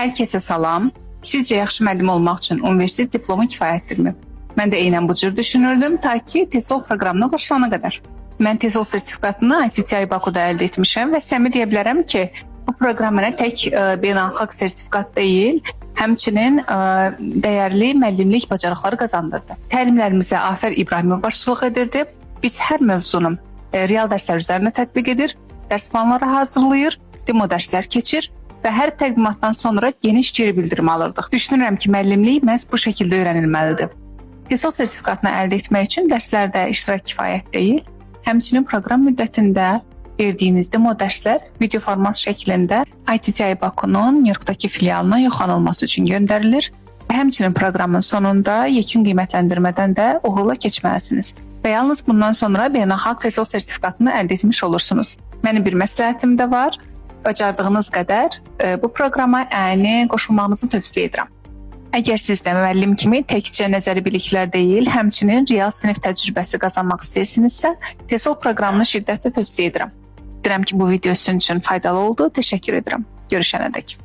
Hər kəsə salam. Sizcə yaxşı müəllim olmaq üçün universitet diplomu kifayətdirmi? Mən də eynən bu cür düşünürdüm, ta ki TESOL proqramına qoşulana qədər. Mən TESOL sertifikatını ITTI Bakuda əldə etmişəm və səmimi deyə bilərəm ki, bu proqram mənə tək beynəlxalq sertifikat deyil, həmçinin dəyərli müəllimlik bacarıqları qazandırdı. Təlimlərimizə Afər İbrahimov başçılıq edirdi. Biz hər mövzunu real dərslər üzərində tətbiq edir, dərs planları hazırlayır, demo dərslər keçir və hər təqdimatdan sonra geniş geri bildirim alırdıq. Düşünürəm ki, müəllimlik məhz bu şəkildə öyrənilməlidir. TESOL sertifikatını əldə etmək üçün dərslərdə iştirak kifayət deyil, həmçinin proqram müddətində verdiyiniz demo dərslər video format şəklində ITTI Bakunun New Yorkdakı filialına yoxlanılması üçün göndərilir. Həmçinin proqramın sonunda yekun qiymətləndirmədən də uğurla keçməlisiniz və yalnız bundan sonra beynəlxalq TESOL sertifikatını əldə etmiş olursunuz. Mənim bir məsləhətim də var. Bacardığınız qədər bu proqrama qoşulmağınızı tövsiyə edirəm. Əgər siz də müəllim kimi təkcə nəzəri biliklər deyil, həmçinin real sinif təcrübəsi qazanmaq istəyirsinizsə, TESOL proqramını şiddətlə tövsiyə edirəm. Deyirəm ki, bu video sizin üçün faydalı oldu. Təşəkkür edirəm. Görüşənədək.